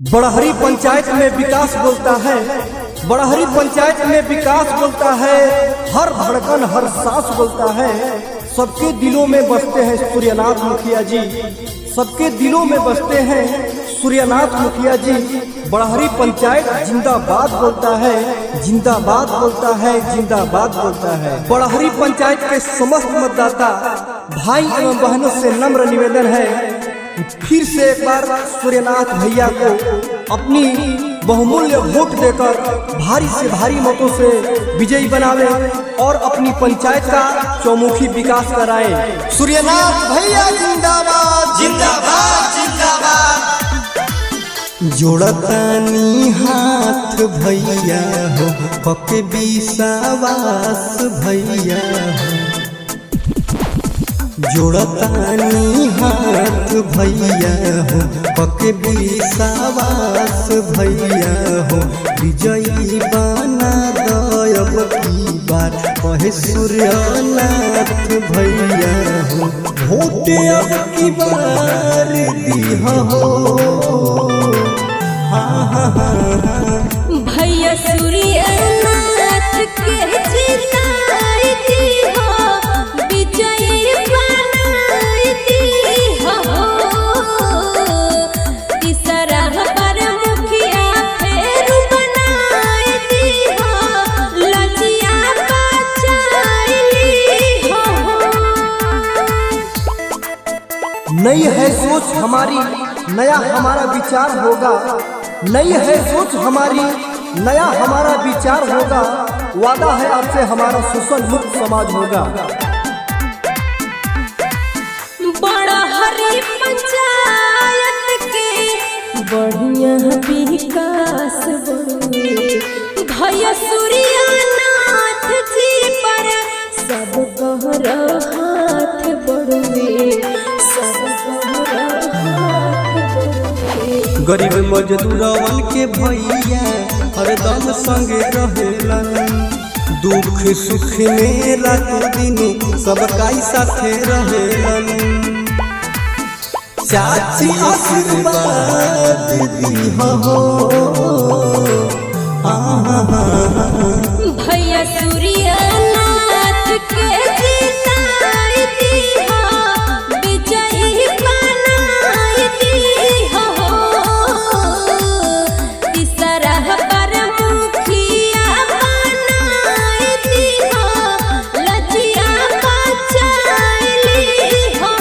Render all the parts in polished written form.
बड़हरी पंचायत में विकास बोलता है, बड़हरी पंचायत में विकास बोलता है, हर धड़कन हर सांस बोलता है। सबके दिलों में बसते हैं सूर्यनाथ मुखिया जी, सबके दिलों में बसते हैं सूर्यनाथ मुखिया जी। बड़हरी पंचायत जिंदाबाद बोलता है, जिंदाबाद बोलता है, जिंदाबाद बोलता है। बड़हरी पंचायत के समस्त मतदाता भाई एवं बहनों से नम्र निवेदन है फिर से एक बार सूर्यनाथ भैया को अपनी बहुमूल्य वोट देकर भारी से भारी मतों से विजयी बनावे और अपनी पंचायत का चौमुखी विकास कराए। सूर्यनाथ भैया जिंदाबाद जिंदाबाद जिंदाबाद। जोड़तानी हाथ भैया हो, पके विश्वास भैया हो। जोड़तानी हाथ भैया हो, पके विश्वास भैया हो। विजयी बना दयब की बार कहे सूर्यनाथ भैया हो। वोट अब की बार दिया हो, भैया सूर्यनाथ के जिताई दी हो, विजयी बनाई दी हो। तीसरा पर मुखिया फेर बनाई दी हो, लजिया बचाई हो। नई है सोच हमारी, नया हमारा विचार होगा। नई है सोच हमारी, नया हमारा विचार होगा। वादा है आपसे हमारा शोषण मुक्त समाज होगा। बड़हरी पंचायत के बढ़िया विकास बढ़े, भैया सूर्यनाथ जी पर सब कहर हाथ बढ़े, सब कहर हाथ बढ़े। गरीब मजदूरवन के भैया हरदम संगे रहेलन। दुख सुख में रातों दिन सबका साथे रहेलन। चाची आशीर्वाद दी हो, भैया सूर्यनाथ के जिताई दी हो, विजयी बनाई दी हो। तीसरा पर मुखिया बनाई दी हो, लजिया बचाई हो।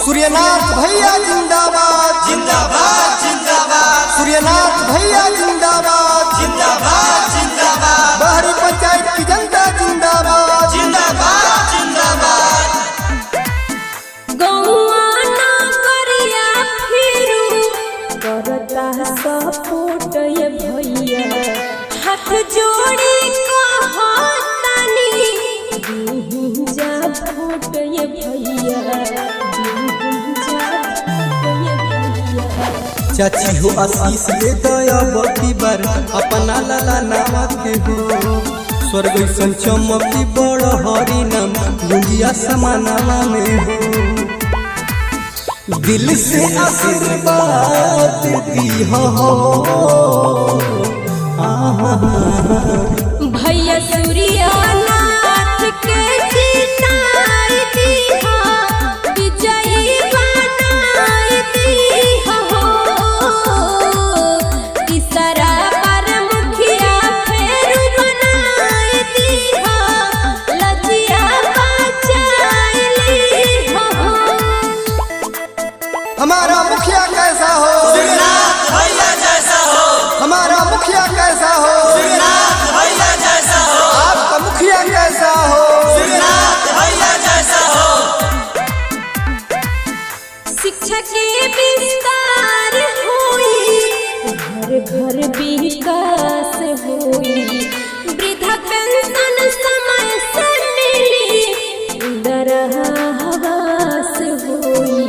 सूर्यनाथ भैया जिंदाबाद जिंदाबाद जिंदाबाद। सूर्यनाथ भैया जिंदाबाद जिंदाबाद जिंदाबाद। बड़हरी पंचायत की जनता जिंदाबाद जिंदाबाद जिंदाबाद। गौआ ना करिया फिरू करता सपोर्ट ये भैया, हाथ जोड़ी कहतानी दीही जा वोट ये भैया, दीही जा वोट ये भैया। चाची हो आशीष ले दयब की बार अपना लाला नाम के हो। स्वर्ग सन चमकी बड़हरी नाम गुंजिया समानावा में हो। दिल से आशीर्वाद दी हो, भैया सूर्यनाथ के जिताई दी हो, विजयी बनाई दी हो। तीसरा पर मुखिया फेर बनाई दी हो, लजिया बचाई हो। हमारा मुखिया कैसा हो सूर्यनाथ भैया जैसा हो। हमारा मुखिया कैसा हो सूर्यनाथ भैया जैसा हो। आपका मुखिया कैसा हो सूर्यनाथ भैया जैसा हो। शिक्षा के विस्तार हुई, घर घर विकास हुई, वृद्धा पेंशन समय से मिली, इंदिरा आवास हुई,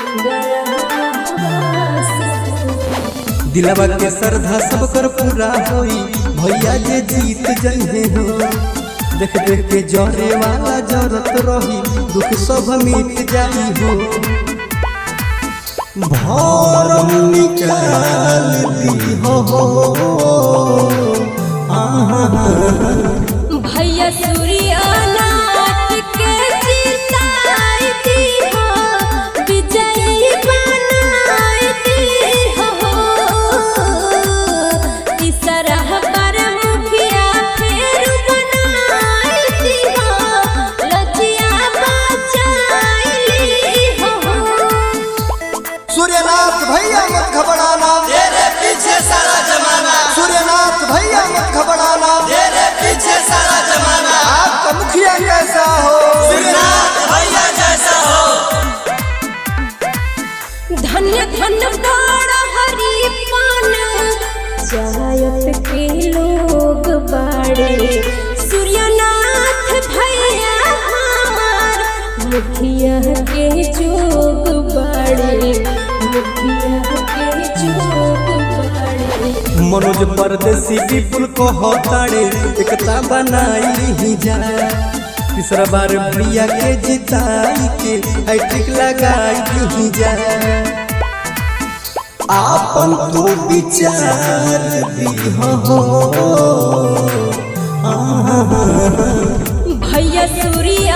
इंदिरा आवास हुई। दिलवा के श्रद्धा सब कर पूरा होई, भैया जे जीत जइहे हो। देख देख के जरे वाला जरत रही, दुख सब मिट जाई हो। भरम निकाल दी हो भैया सूर्यनाथ के जिताई दी हो, विजयी बनाई दी हो। तीसरा बार मुखिया फिर बनाई दी हो, लजिया बचाई ली हो। सूर्यनाथ भैया मत घबराना, तेरे पीछे सारा जमाना। सूर्यनाथ भैया मत घबराना, तेरे पीछे सारा जमाना। आपका मुखिया कैसा हो, सूर्यनाथ भैया जैसा हो। धन्य धन्य बड़ा हरि पान जायत के लोग बाड़े। सूर्यनाथ भैया हमार मुखिया के जोग बाड़े, मुखिया के जोग बाड़े। मनोज परदेसी विपुल को हताड़े एकता बनाई ही जा। तीसरा बार भैया के जिताई के हैट्रिक लगाई ही जा। आपन तो विचार दी हो भैया सूर्य